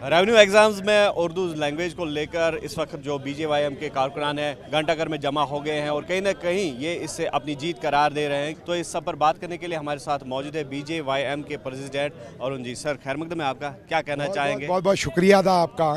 Revenue exams में Urdu language को लेकर इस वक्त जो बीजेवाईएम के कारकुनान हैं घंटाघर में जमा हो गए हैं और कहीं ना कहीं ये इससे अपनी जीत करार दे रहे हैं। तो इस सब पर बात करने के लिए हमारे साथ मौजूद है बीजेवाईएम के प्रेसिडेंट अरुण जी। सर खैर मकदम है, आपका क्या कहना चाहेंगे? बहुत बहुत शुक्रिया था आपका।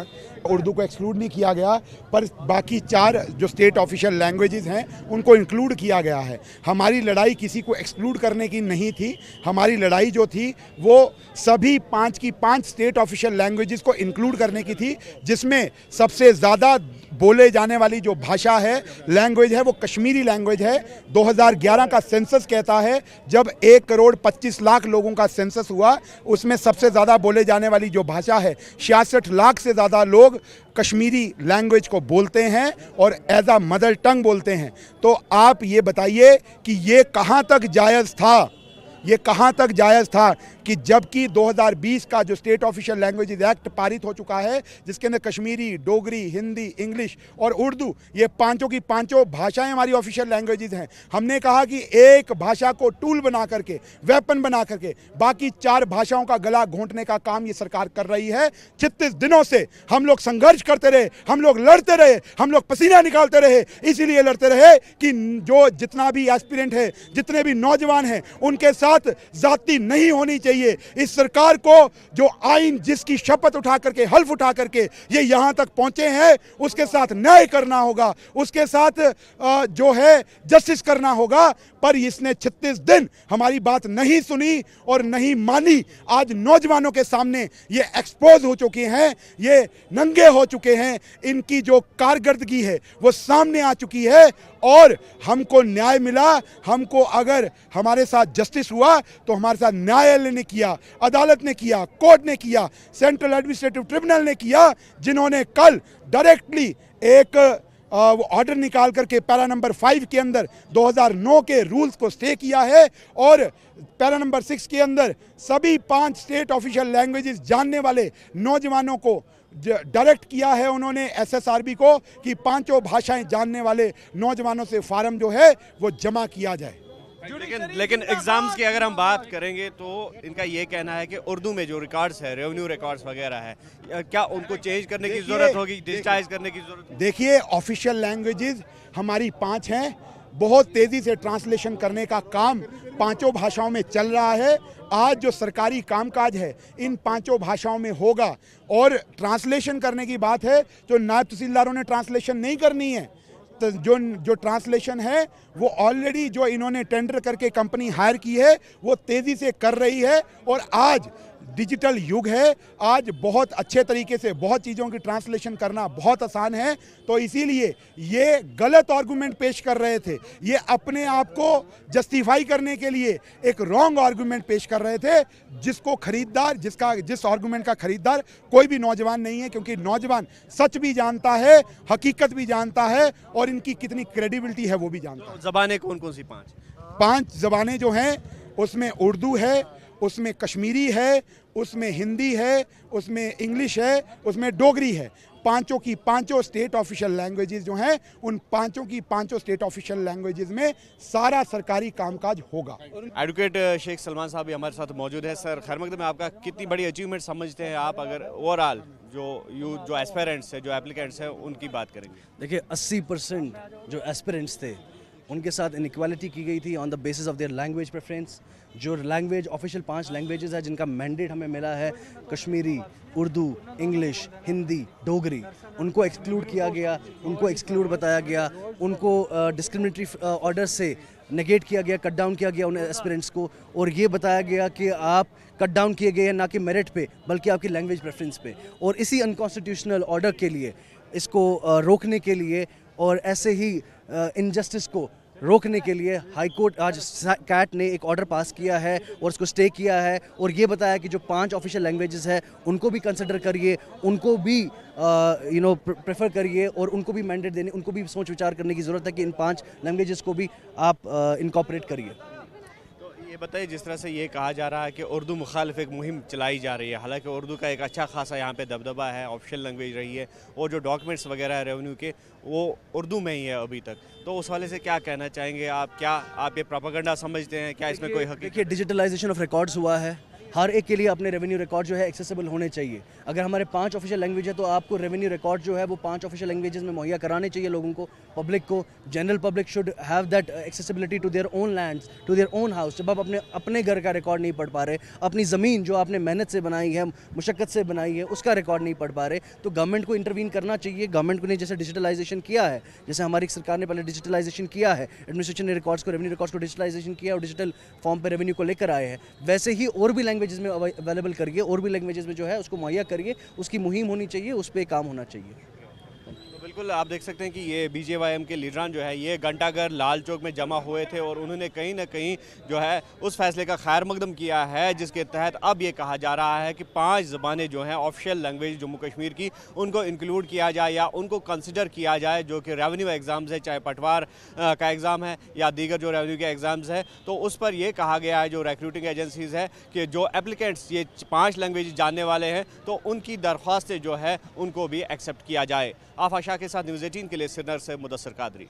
उर्दू को एक्सक्लूड नहीं किया गया, पर बाकी 4 जो स्टेट ऑफिशियल लैंग्वेजेस हैं उनको इंक्लूड किया गया है। हमारी लड़ाई किसी को एक्सक्लूड करने की नहीं थी, हमारी लड़ाई जो थी वो सभी 5 की 5 स्टेट ऑफिशियल लैंग्वेजेस को इंक्लूड करने की थी, जिसमें सबसे ज़्यादा बोले जाने वाली जो भाषा है, लैंग्वेज है, वो कश्मीरी लैंग्वेज है। 2011 का सेंसस कहता है जब 1,25,00,000 लोगों का सेंसस हुआ, उसमें सबसे ज़्यादा बोले जाने वाली जो भाषा है, 66 लाख से ज़्यादा लोग कश्मीरी लैंग्वेज को बोलते हैं और एज अ मदर टंग बोलते हैं। तो आप ये बताइए कि ये कहाँ तक जायज़ था, ये कहाँ तक जायज़ था कि जबकि 2020 का जो स्टेट ऑफिशियल लैंग्वेजेस एक्ट पारित हो चुका है, जिसके अंदर कश्मीरी, डोगरी, हिंदी, इंग्लिश और उर्दू, ये पांचों की पांचों भाषाएं हमारी ऑफिशियल लैंग्वेजेस हैं। हमने कहा कि एक भाषा को टूल बना करके, वेपन बना करके बाकी 4 भाषाओं का गला घोंटने का काम ये सरकार कर रही है। 36 दिनों से हम लोग संघर्ष करते रहे, हम लोग लड़ते रहे, हम लोग पसीना निकालते रहे। इसीलिए लड़ते रहे कि जो जितना भी एस्पिरेंट है, जितने भी नौजवान हैं, उनके साथ जाति नहीं होनी चाहिए। इस सरकार को जो आइन, जिसकी शपथ उठा करके, हल्फ उठा करके ये यहां तक पहुंचे हैं, उसके साथ न्याय करना होगा, उसके साथ जो है जस्टिस करना होगा। पर इसने 36 दिन हमारी बात नहीं सुनी और नहीं मानी। आज नौजवानों के सामने ये एक्सपोज हो चुके हैं, ये नंगे हो चुके हैं, इनकी जो कारकर्दगी है वो सामने आ चुकी है और हमको न्याय मिला। हमको अगर हमारे साथ जस्टिस हुआ तो हमारे साथ न्यायालय ने किया, अदालत ने किया, कोर्ट ने किया, सेंट्रल एडमिनिस्ट्रेटिव ट्रिब्यूनल ने किया, जिन्होंने कल डायरेक्टली एक ऑर्डर निकाल करके पैरा नंबर 5 के अंदर 2009 के रूल्स को स्टे किया है और पैरा नंबर 6 के अंदर सभी 5 स्टेट ऑफिशियल लैंग्वेजेस जानने वाले नौजवानों को डायरेक्ट किया है उन्होंने, एसएसआरबी को, कि 5 भाषाएं जानने वाले नौजवानों से फार्म जो है वो जमा किया जाए। लेकिन एग्जाम्स की अगर हम बात करेंगे तो इनका ये कहना है कि उर्दू में जो रिकॉर्ड्स है, रेवेन्यू रिकॉर्ड्स वगैरह है, क्या उनको चेंज करने की जरूरत होगी, डिजिटाइज करने की जरूरत? देखिए, ऑफिशियल लैंग्वेजेस हमारी 5 हैं। बहुत तेज़ी से ट्रांसलेशन करने का काम 5 भाषाओं में चल रहा है। आज जो सरकारी कामकाज है इन 5 भाषाओं में होगा और ट्रांसलेशन करने की बात है तो नायब तहसीलदारों ने ट्रांसलेशन नहीं करनी है। तो जो ट्रांसलेशन है वो ऑलरेडी जो इन्होंने टेंडर करके कंपनी हायर की है वो तेज़ी से कर रही है और आज डिजिटल युग है। आज बहुत अच्छे तरीके से बहुत चीज़ों की ट्रांसलेशन करना बहुत आसान है। तो इसीलिए ये गलत आर्गूमेंट पेश कर रहे थे, ये अपने आप को जस्टिफाई करने के लिए एक रॉन्ग आर्गूमेंट पेश कर रहे थे, जिसको खरीदार, जिस आर्गूमेंट का खरीदार कोई भी नौजवान नहीं है, क्योंकि नौजवान सच भी जानता है, हकीकत भी जानता है और इनकी कितनी क्रेडिबिलिटी है वो भी जानता है। ज़बानें कौन कौन सी? 5 ज़बानें जो हैं उसमें उर्दू है, उसमें कश्मीरी है, उसमें हिंदी है, उसमें इंग्लिश है, उसमें डोगरी है। 5 की 5 स्टेट ऑफिशियल लैंग्वेजेस जो हैं उन 5 की 5 स्टेट ऑफिशियल लैंग्वेजेस में सारा सरकारी कामकाज होगा। एडवोकेट शेख सलमान साहब भी हमारे साथ मौजूद है। सर खैर मकदम है, आपका कितनी बड़ी अचीवमेंट समझते हैं आप अगर ओवरऑल जो एस्पिरेंट्स है, जो एप्लीकेंट्स हैं, उनकी बात करेंगे? देखिए, 80% जो एस्पिरेंट्स थे उनके साथ इनइक्वालिटी की गई थी on the basis of their language preference. जो लैंग्वेज ऑफिशियल 5 लैंग्वेजेस है जिनका मैंडेट हमें मिला है, कश्मीरी, उर्दू, इंग्लिश, हिंदी, डोगरी, उनको एक्सक्लूड किया गया, उनको एक्सक्लूड बताया गया, उनको डिस्क्रिमिनेटरी ऑर्डर से नेगेट किया गया, कट डाउन किया गया उन एस्पिरेंट्स को, और ये बताया गया कि आप कट डाउन किए गए हैं ना कि मेरिट पे बल्कि आपकी लैंग्वेज प्रेफरेंस पे। और इसी अनकॉन्स्टिट्यूशनल ऑर्डर के लिए, इसको रोकने के लिए और ऐसे ही इनजस्टिस को रोकने के लिए हाई कोर्ट आज कैट ने एक ऑर्डर पास किया है और उसको स्टे किया है और ये बताया कि जो 5 ऑफिशियल लैंग्वेजेस है उनको भी कंसिडर करिए, उनको भी प्रेफर करिए और उनको भी मैंडेट देने, उनको भी सोच विचार करने की ज़रूरत है कि इन 5 लैंग्वेजेस को भी आप इनकॉर्पोरेट करिए। ये बताइए, जिस तरह से ये कहा जा रहा है कि उर्दू मुखालिफ एक मुहिम चलाई जा रही है, हालांकि उर्दू का एक अच्छा खासा यहाँ पे दबदबा है, ऑफिशियल लैंग्वेज रही है और जो डॉक्यूमेंट्स वगैरह है रेवेन्यू के वो उर्दू में ही है अभी तक, तो उस वाले से क्या कहना चाहेंगे आप? क्या आप ये प्रोपेगेंडा समझते हैं? क्या इसमें कोई हकीकत? देखिए, डिजिटलाइजेशन ऑफ रिकॉर्ड्स हुआ है, हर एक के लिए अपने रेवेन्यू रिकॉर्ड जो है एक्सेसिबल होने चाहिए। अगर हमारे 5 ऑफिशियल लैंग्वेज है तो आपको रेवेन्यू रिकॉर्ड जो है वो 5 ऑफिशियल लैंग्वेजेस में मुहैया कराने चाहिए लोगों को, पब्लिक को। General public should have that accessibility to their own lands, to their own house. जब आप अपने घर का रिकॉर्ड नहीं पढ़ पा रहे, अपनी ज़मीन जो आपने मेहनत से बनाई है, मुशक्क़त से बनाई है, उसका रिकॉर्ड नहीं पढ़ पा रहे, तो गवर्नमेंट को इंटरवीन करना चाहिए। गवर्नमेंट ने जैसे डिजिटलाइजेशन किया है, जैसे हमारी सरकार ने पहले डिजिटलाइजेशन किया है, एडमिनिस्ट्रेशन ने रिकॉर्ड्स को, रेवेन्यू रिकॉर्ड्स को डिजिटलाइजेशन किया और डिजिटल फॉर्म पे रेवेन्यू को लेकर आए हैं, वैसे ही और भी लैंग्वेजेस में अवेलेबल करिए, और भी लैंग्वेजेस में जो है उसको मुहैया करिए। उसकी मुहिम होनी चाहिए, उस पर काम होना चाहिए। तो बिल्कुल आप देख सकते हैं कि ये बीजेवाईएम के लीडरान जो है ये घंटाघर लाल चौक में जमा हुए थे और उन्होंने कहीं ना कहीं जो है उस फैसले का खैर मकदम किया है जिसके तहत अब ये कहा जा रहा है कि 5 ज़बानें जो हैं ऑफिशियल लैंग्वेज जम्मू कश्मीर की उनको इंक्लूड किया जाए या उनको कंसिडर किया जाए, जो कि रेवेन्यू एग्ज़ाम्स है, चाहे पटवार का एग्ज़ाम है या दीगर जो रेवेन्यू के एग्ज़ाम्स है, तो उस पर यह कहा गया है जो रिक्रूटिंग एजेंसीज़ है कि जो एप्लीकेंट्स ये 5 लैंग्वेज जानने वाले हैं तो उनकी दरख्वास्तें जो है उनको भी एक्सेप्ट किया जाए। आफा शाह के साथ न्यूज़ 18 के लिए श्रीनगर से मुदस्सिर कादरी।